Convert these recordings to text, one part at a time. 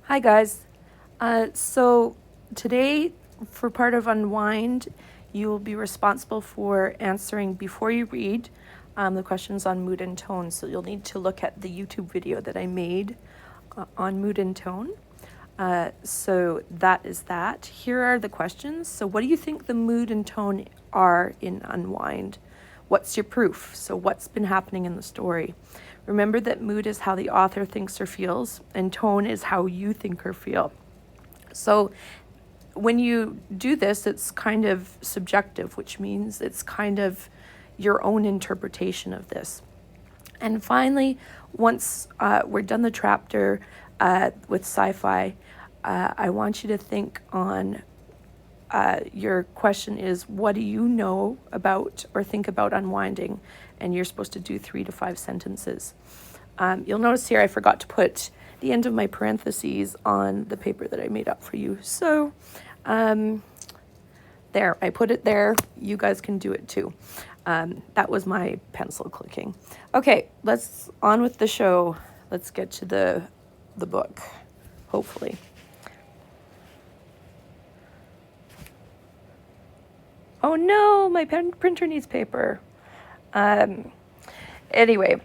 Hi guys. So today, for part of Unwind, you will be responsible for answering before you read the questions on mood and tone. So you'll need to look at the YouTube video that I made on mood and tone. So that is that. Here are the questions. So what do you think the mood and tone are in Unwind? What's your proof? So what's been happening in the story? Remember that mood is how the author thinks or feels, and tone is how you think or feel. So when you do this, it's kind of subjective, which means it's kind of your own interpretation of this. And finally, once we're done the chapter with sci-fi, I want you to think on your question is, what do you know about or think about unwinding? And you're supposed to do 3 to 5 sentences. You'll notice here I forgot to put the end of my parentheses on the paper that I made up for you. So there, I put it there. You guys can do it too. That was my pencil clicking. Okay, let's on with the show. Let's get to the book, hopefully. Oh no, my printer needs paper. Anyway,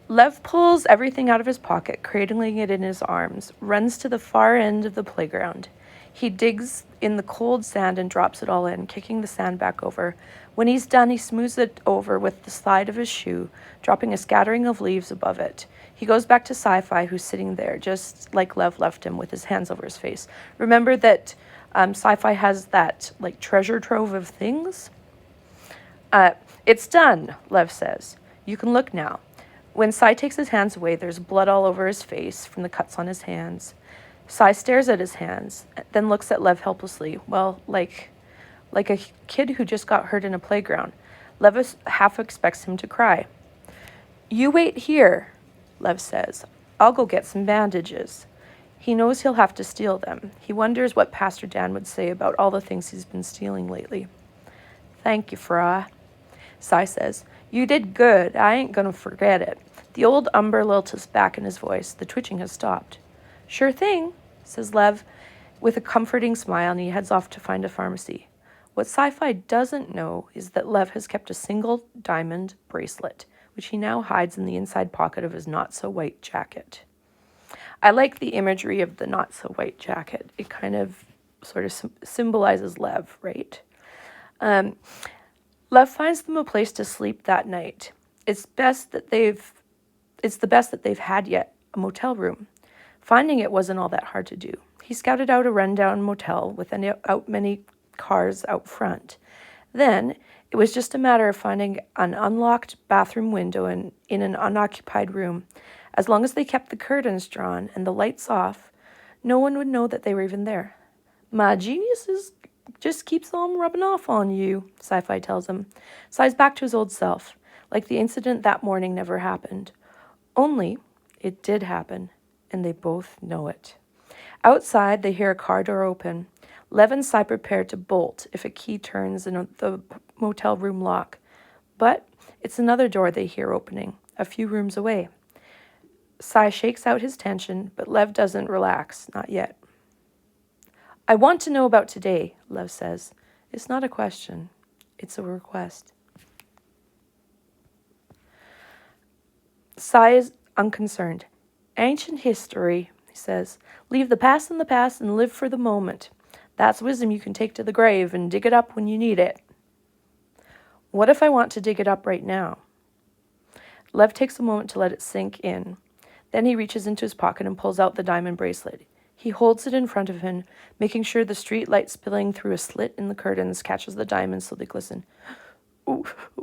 Lev pulls everything out of his pocket, cradling it in his arms, runs to the far end of the playground. He digs in the cold sand and drops it all in, kicking the sand back over. When he's done, he smooths it over with the slide of his shoe, dropping a scattering of leaves above it. He goes back to Sci-Fi, who's sitting there, just like Lev left him, with his hands over his face. Remember that Sci-Fi has that like treasure trove of things? It's done, Lev says. You can look now. When Sai takes his hands away, there's blood all over his face from the cuts on his hands. Sai stares at his hands, then looks at Lev helplessly. Well, like a kid who just got hurt in a playground. Lev half expects him to cry. You wait here, Lev says. I'll go get some bandages. He knows he'll have to steal them. He wonders what Pastor Dan would say about all the things he's been stealing lately. Thank you, Fra. Sai says, You did good. I ain't gonna forget it. The old umber lilt is back in his voice. The twitching has stopped. Sure thing, says Lev with a comforting smile, and he heads off to find a pharmacy. What Sci-Fi doesn't know is that Lev has kept a single diamond bracelet, which he now hides in the inside pocket of his not-so-white jacket. I like the imagery of the not-so-white jacket. It kind of sort of symbolizes Lev, right? Lev finds them a place to sleep that night. It's the best that they've had yet, a motel room. Finding it wasn't all that hard to do. He scouted out a rundown motel with many cars out front. Then it was just a matter of finding an unlocked bathroom window in an unoccupied room. As long as they kept the curtains drawn and the lights off, no one would know that they were even there. My genius just keeps on rubbing off on you, Sci-Fi tells him. Sighs back to his old self, like the incident that morning never happened. Only it did happen, and they both know it. Outside, they hear a car door open. Lev and Sai prepare to bolt if a key turns in the motel room lock. But it's another door they hear opening, a few rooms away. Sai shakes out his tension, but Lev doesn't relax, not yet. I want to know about today, Lev says. It's not a question, it's a request. Sai is unconcerned. Ancient history, he says. Leave the past in the past and live for the moment. That's wisdom you can take to the grave and dig it up when you need it. What if I want to dig it up right now? Lev takes a moment to let it sink in. Then he reaches into his pocket and pulls out the diamond bracelet. He holds it in front of him, making sure the street light spilling through a slit in the curtains catches the diamonds so they glisten.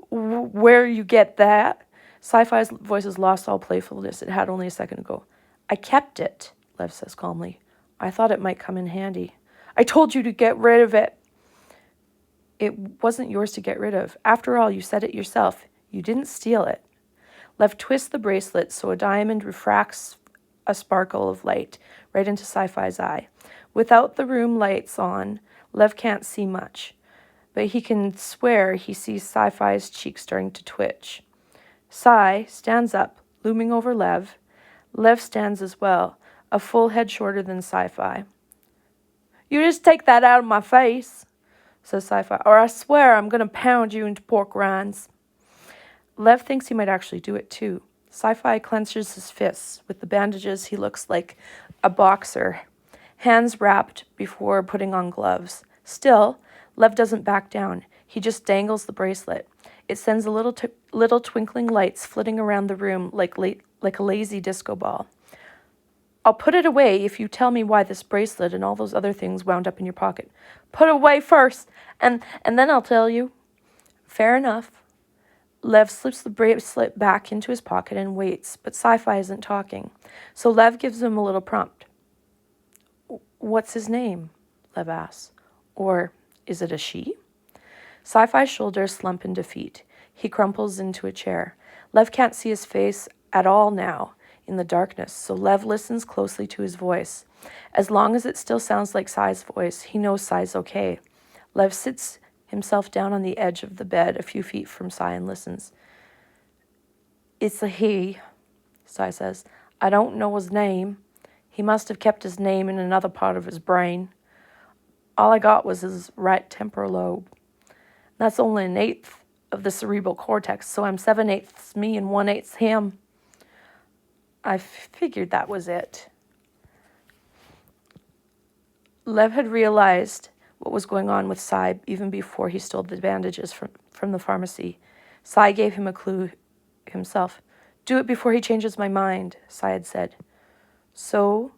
Where you get that? Sci-Fi's voice has lost all playfulness it had only a second ago. I kept it, Lev says calmly. I thought it might come in handy. I told you to get rid of it. It wasn't yours to get rid of. After all, you said it yourself. You didn't steal it. Lev twists the bracelet so a diamond refracts a sparkle of light right into Sci-Fi's eye. Without the room lights on, Lev can't see much, but he can swear he sees Sci-Fi's cheeks starting to twitch. Sai stands up, looming over Lev. Lev stands as well, a full head shorter than Sci-Fi. "You just take that out of my face," says Sci-Fi, "or I swear I'm going to pound you into pork rinds." Lev thinks he might actually do it too. Sci-Fi clenches his fists. With the bandages, he looks like a boxer, hands wrapped before putting on gloves. Still, Lev doesn't back down. He just dangles the bracelet. It sends little twinkling lights flitting around the room like a lazy disco ball. "I'll put it away if you tell me why this bracelet and all those other things wound up in your pocket." "Put it away first, and then I'll tell you." "Fair enough." Lev slips the bracelet back into his pocket and waits, but Sci-Fi isn't talking. So Lev gives him a little prompt. "What's his name?" Lev asks. "Or is it a she?" Sci-Fi's shoulders slump in defeat. He crumples into a chair. Lev can't see his face at all now in the darkness, so Lev listens closely to his voice. As long as it still sounds like Sai's voice, he knows Sai's okay. Lev sits himself down on the edge of the bed a few feet from Sai and listens. "It's a he," Sai says. "I don't know his name. He must have kept his name in another part of his brain. All I got was his right temporal lobe. That's only an eighth of the cerebral cortex, so I'm 7/8 me and 1/8 him." I figured that was it. Lev had realized what was going on with Sai even before he stole the bandages from the pharmacy. Sai gave him a clue himself. "Do it before he changes my mind," Sai had said. So,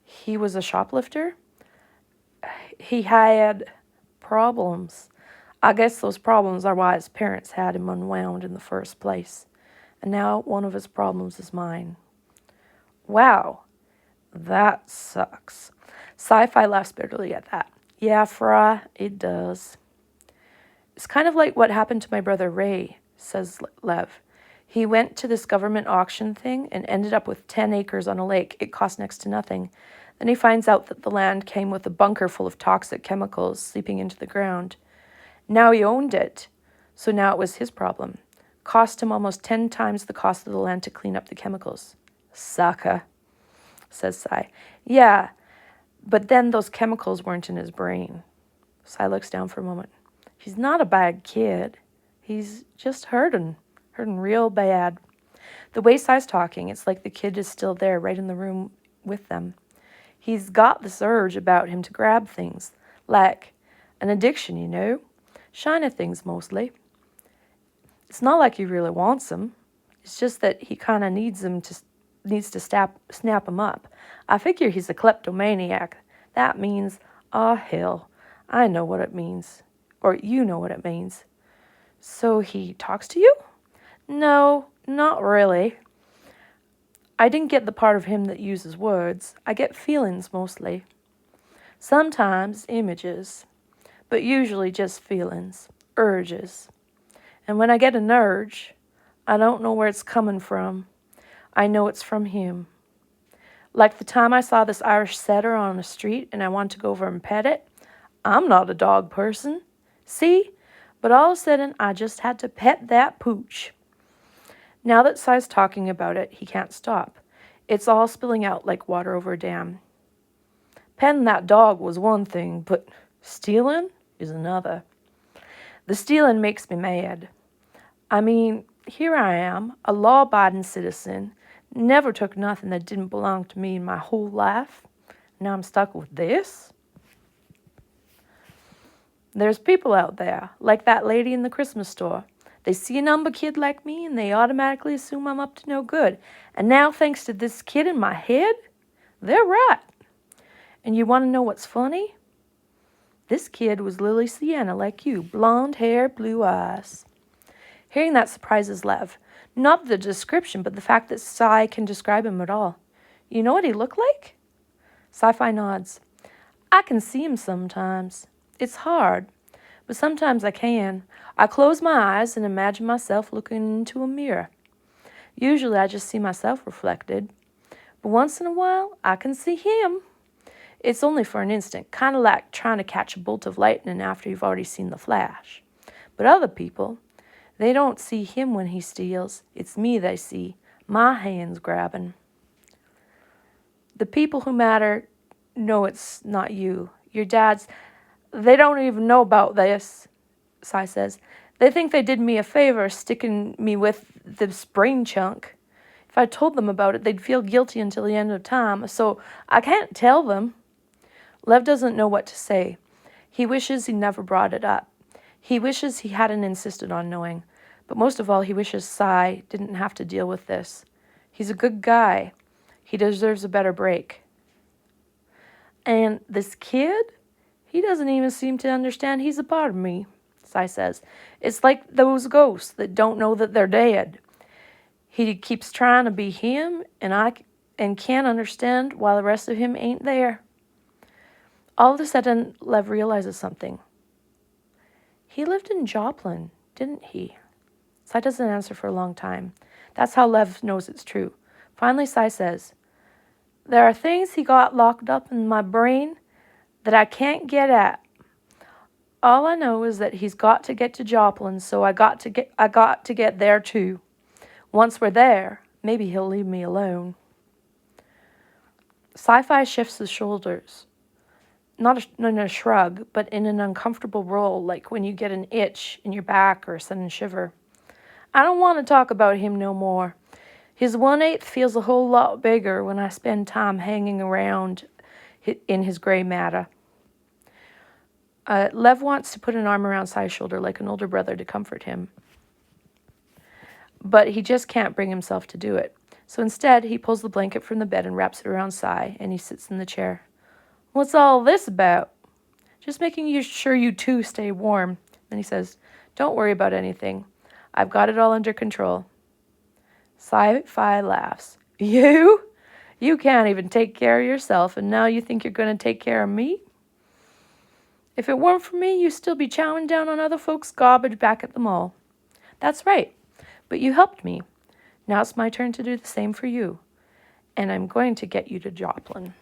he was a shoplifter? He had problems. I guess those problems are why his parents had him unwound in the first place. And now one of his problems is mine. Wow, that sucks. Sci-Fi laughs bitterly at that. "Yeah, Fry, it does." "It's kind of like what happened to my brother Ray," says Lev. "He went to this government auction thing and ended up with 10 acres on a lake. It cost next to nothing. Then he finds out that the land came with a bunker full of toxic chemicals seeping into the ground. Now he owned it, so now it was his problem. Cost him almost 10 times the cost of the land to clean up the chemicals." "Sucker," says Sai. "Yeah, but then those chemicals weren't in his brain." Sai looks down for a moment. "He's not a bad kid. He's just hurting real bad." The way Sai's talking, it's like the kid is still there, right in the room with them. He's got this urge about him to grab things, like an addiction, you know? Shiny things mostly. It's not like he really wants them. It's just that he kind of needs to snap him up. I figure he's a kleptomaniac. That means, oh hell, I know what it means. Or you know what it means." "So he talks to you?" "No, not really. I didn't get the part of him that uses words. I get feelings mostly. Sometimes images, but usually just feelings, urges. And when I get an urge, I don't know where it's coming from. I know it's from him. Like the time I saw this Irish setter on the street and I wanted to go over and pet it. I'm not a dog person. See? But all of a sudden, I just had to pet that pooch." Now that Sai's talking about it, he can't stop. It's all spilling out like water over a dam. "Petting that dog was one thing, but stealing is another. The stealing makes me mad. I mean, here I am, a law-abiding citizen, never took nothing that didn't belong to me in my whole life. Now I'm stuck with this. There's people out there, like that lady in the Christmas store. They see a number kid like me and they automatically assume I'm up to no good. And now, thanks to this kid in my head, they're right. And you want to know what's funny? This kid was Lily Sienna like you, blonde hair, blue eyes." Hearing that surprises Lev. Not the description, but the fact that Sai can describe him at all. "You know what he looked like?" Sci-Fi nods. "I can see him sometimes. It's hard, but sometimes I can. I close my eyes and imagine myself looking into a mirror. Usually I just see myself reflected, but once in a while I can see him. It's only for an instant, kind of like trying to catch a bolt of lightning after you've already seen the flash. But other people, they don't see him when he steals. It's me they see, my hands grabbing." The people who matter know it's not you. Your dad's, they don't even know about this, Cy says. They think they did me a favor sticking me with this brain chunk. If I told them about it, they'd feel guilty until the end of time, so I can't tell them. Lev doesn't know what to say. He wishes he never brought it up. He wishes he hadn't insisted on knowing. But most of all, he wishes Cy didn't have to deal with this. He's a good guy. He deserves a better break. And this kid? He doesn't even seem to understand he's a part of me, Cy says. It's like those ghosts that don't know that they're dead. He keeps trying to be him, and can't understand why the rest of him ain't there. All of a sudden, Lev realizes something. He lived in Joplin, didn't he? Cy doesn't answer for a long time. That's how Lev knows it's true. Finally, Cy says, there are things he got locked up in my brain that I can't get at. All I know is that he's got to get to Joplin, so I got to get there too. Once we're there, maybe he'll leave me alone. Sci-Fi shifts his shoulders. Not in a shrug, but in an uncomfortable roll, like when you get an itch in your back or a sudden shiver. I don't want to talk about him no more. His 1/8 feels a whole lot bigger when I spend time hanging around in his gray matter. Lev wants to put an arm around Cy's shoulder like an older brother to comfort him. But he just can't bring himself to do it. So instead, he pulls the blanket from the bed and wraps it around Cy, and he sits in the chair. What's all this about? Just making sure you two stay warm. And he says, don't worry about anything. I've got it all under control. Sci-Fi laughs. You? You can't even take care of yourself, and now you think you're going to take care of me? If it weren't for me, you'd still be chowing down on other folks' garbage back at the mall. That's right. But you helped me. Now it's my turn to do the same for you. And I'm going to get you to Joplin.